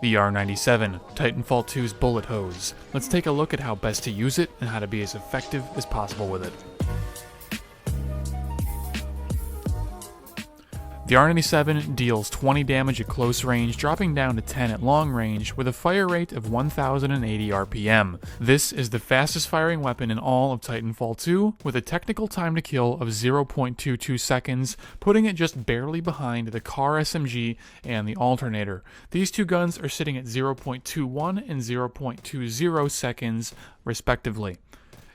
The R-97, Titanfall 2's bullet hose. Let's take a look at how best to use it and how to be as effective as possible with it. The R-97 deals 20 damage at close range, dropping down to 10 at long range, with a fire rate of 1080 RPM. This is the fastest firing weapon in all of Titanfall 2, with a technical time to kill of 0.22 seconds, putting it just barely behind the Car SMG and the Alternator. These two guns are sitting at 0.21 and 0.20 seconds, respectively.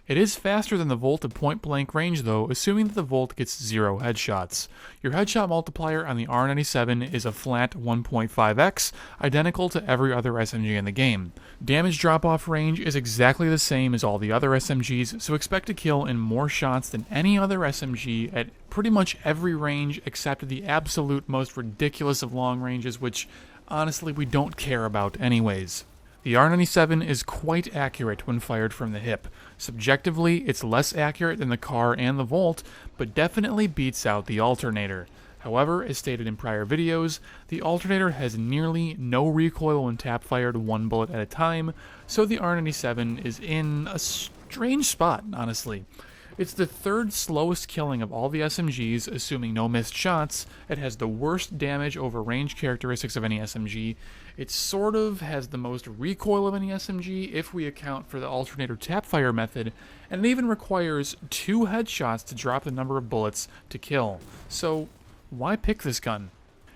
It is faster than the Volt at point-blank range though, assuming that the Volt gets 0 headshots. Your headshot multiplier on the R-97 is a flat 1.5x, identical to every other SMG in the game. Damage drop-off range is exactly the same as all the other SMGs, so expect to kill in more shots than any other SMG at pretty much every range except the absolute most ridiculous of long ranges, which honestly we don't care about anyways. The R-97 is quite accurate when fired from the hip. Subjectively, it's less accurate than the Car and the Volt, but definitely beats out the Alternator. However, as stated in prior videos, the Alternator has nearly no recoil when tap-fired one bullet at a time, so the R-97 is in a strange spot, honestly. It's the third slowest killing of all the SMGs, assuming no missed shots. It has the worst damage over range characteristics of any SMG. It sort of has the most recoil of any SMG if we account for the Alternator tap-fire method, and it even requires 2 headshots to drop the number of bullets to kill. So, why pick this gun?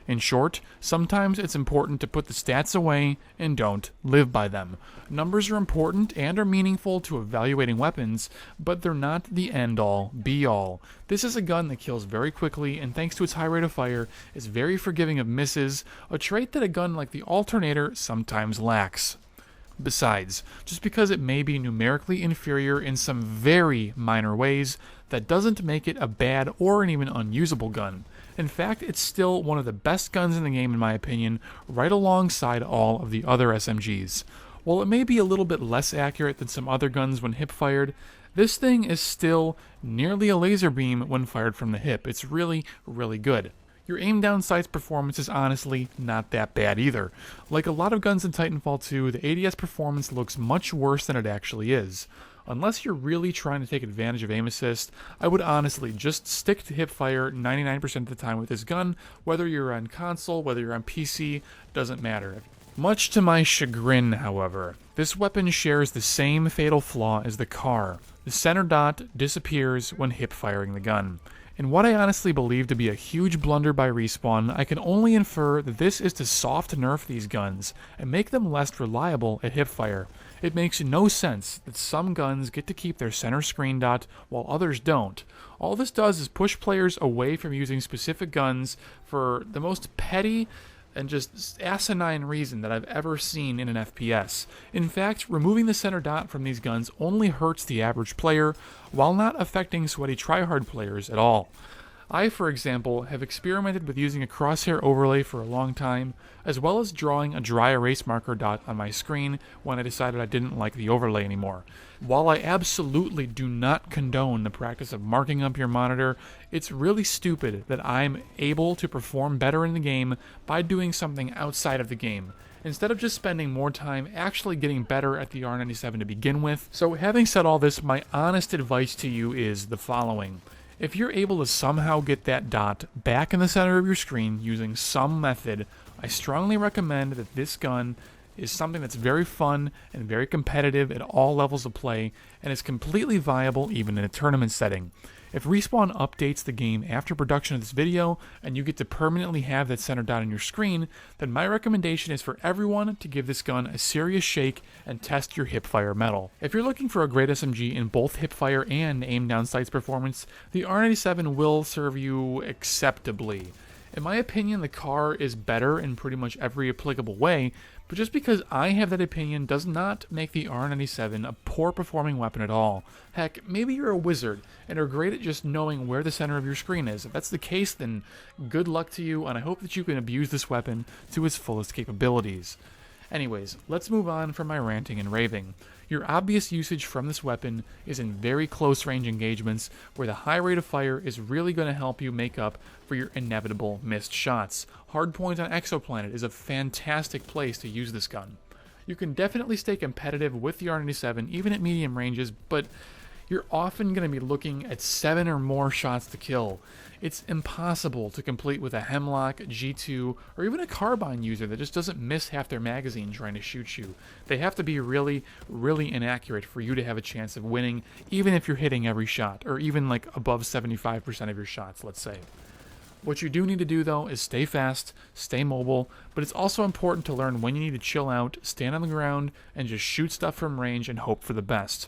In short, sometimes it's important to put the stats away and don't live by them. Numbers are important and are meaningful to evaluating weapons, but they're not the end-all, be-all. This is a gun that kills very quickly and thanks to its high rate of fire is very forgiving of misses, a trait that a gun like the Alternator sometimes lacks. Besides, just because it may be numerically inferior in some very minor ways, that doesn't make it a bad or an even unusable gun. In fact, it's still one of the best guns in the game in my opinion, right alongside all of the other SMGs. While it may be a little bit less accurate than some other guns when hip-fired, this thing is still nearly a laser beam when fired from the hip. It's really, really good. Your aim down sight's performance is honestly not that bad either. Like a lot of guns in Titanfall 2, the ADS performance looks much worse than it actually is. Unless you're really trying to take advantage of aim assist, I would honestly just stick to hipfire 99% of the time with this gun, whether you're on console, whether you're on PC, doesn't matter. Much to my chagrin, however, this weapon shares the same fatal flaw as the Car. The center dot disappears when hip-firing the gun. In what I honestly believe to be a huge blunder by Respawn, I can only infer that this is to soft nerf these guns and make them less reliable at hipfire. It makes no sense that some guns get to keep their center screen dot while others don't. All this does is push players away from using specific guns for the most petty and just asinine reason that I've ever seen in an FPS. In fact, removing the center dot from these guns only hurts the average player, while not affecting sweaty tryhard players at all. I, for example, have experimented with using a crosshair overlay for a long time, as well as drawing a dry erase marker dot on my screen when I decided I didn't like the overlay anymore. While I absolutely do not condone the practice of marking up your monitor, it's really stupid that I'm able to perform better in the game by doing something outside of the game, instead of just spending more time actually getting better at the R-97 to begin with. So having said all this, my honest advice to you is the following. If you're able to somehow get that dot back in the center of your screen using some method, I strongly recommend that this gun is something that's very fun and very competitive at all levels of play, and is completely viable even in a tournament setting. If Respawn updates the game after production of this video, and you get to permanently have that center dot on your screen, then my recommendation is for everyone to give this gun a serious shake and test your hipfire metal. If you're looking for a great SMG in both hipfire and aim down sights performance, the R-97 will serve you acceptably. In my opinion, the Car is better in pretty much every applicable way, but just because I have that opinion does not make the R-97 a poor performing weapon at all. Heck, maybe you're a wizard and are great at just knowing where the center of your screen is. If that's the case, then good luck to you, and I hope that you can abuse this weapon to its fullest capabilities. Anyways, let's move on from my ranting and raving. Your obvious usage from this weapon is in very close range engagements where the high rate of fire is really going to help you make up for your inevitable missed shots. Hardpoint on Exoplanet is a fantastic place to use this gun. You can definitely stay competitive with the R-97 even at medium ranges, but you're often going to be looking at 7 or more shots to kill. It's impossible to complete with a Hemlock, G2, or even a carbine user that just doesn't miss half their magazine trying to shoot you. They have to be really, really inaccurate for you to have a chance of winning, even if you're hitting every shot, or even like above 75% of your shots, let's say. What you do need to do, though, is stay fast, stay mobile, but it's also important to learn when you need to chill out, stand on the ground, and just shoot stuff from range and hope for the best.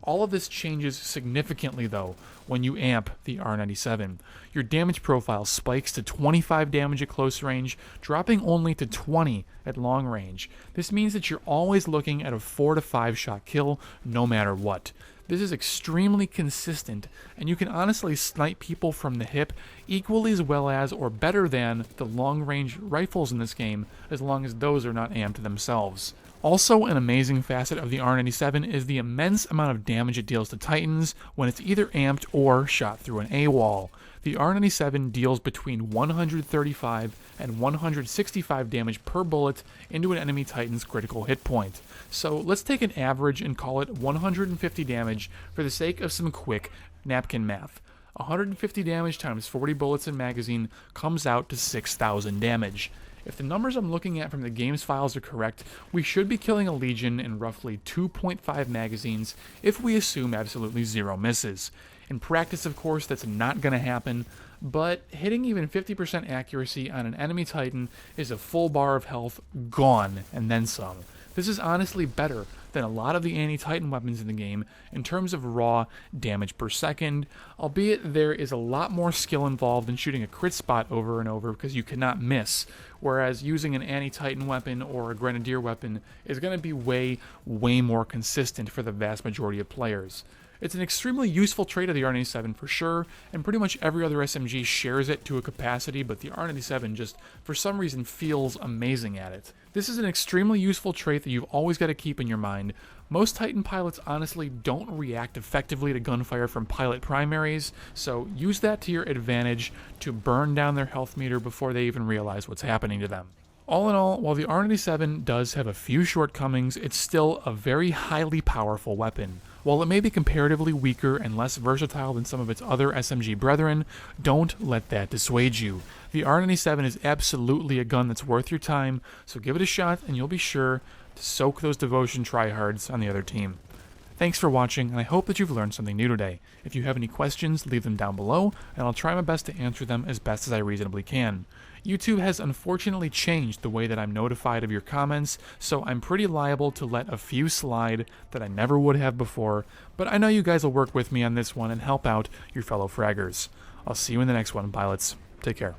All of this changes significantly, though, when you amp the R-97. Your damage profile spikes to 25 damage at close range, dropping only to 20 at long range. This means that you're always looking at a 4 to 5 shot kill, no matter what. This is extremely consistent, and you can honestly snipe people from the hip equally as well as or better than the long-range rifles in this game, as long as those are not amped themselves. Also, an amazing facet of the R-97 is the immense amount of damage it deals to Titans when it's either amped or shot through an AWOL. The R-97 deals between 135 and 165 damage per bullet into an enemy Titan's critical hit point. So let's take an average and call it 150 damage for the sake of some quick napkin math. 150 damage times 40 bullets in magazine comes out to 6,000 damage. If the numbers I'm looking at from the game's files are correct, we should be killing a Legion in roughly 2.5 magazines if we assume absolutely zero misses. In practice, of course, that's not going to happen, but hitting even 50% accuracy on an enemy Titan is a full bar of health gone, and then some. This is honestly better than a lot of the anti-Titan weapons in the game in terms of raw damage per second, albeit there is a lot more skill involved in shooting a crit spot over and over because you cannot miss, whereas using an anti-Titan weapon or a Grenadier weapon is going to be way more consistent for the vast majority of players. It's an extremely useful trait of the R-97 for sure, and pretty much every other SMG shares it to a capacity, but the R-97 just, for some reason, feels amazing at it. This is an extremely useful trait that you've always got to keep in your mind. Most Titan pilots honestly don't react effectively to gunfire from pilot primaries, so use that to your advantage to burn down their health meter before they even realize what's happening to them. All in all, while the R-97 does have a few shortcomings, it's still a very highly powerful weapon. While it may be comparatively weaker and less versatile than some of its other SMG brethren, don't let that dissuade you. The R-97 is absolutely a gun that's worth your time, so give it a shot and you'll be sure to soak those devotion tryhards on the other team. Thanks for watching, and I hope that you've learned something new today. If you have any questions, leave them down below, and I'll try my best to answer them as best as I reasonably can. YouTube has unfortunately changed the way that I'm notified of your comments, so I'm pretty liable to let a few slide that I never would have before, but I know you guys will work with me on this one and help out your fellow fraggers. I'll see you in the next one, pilots. Take care.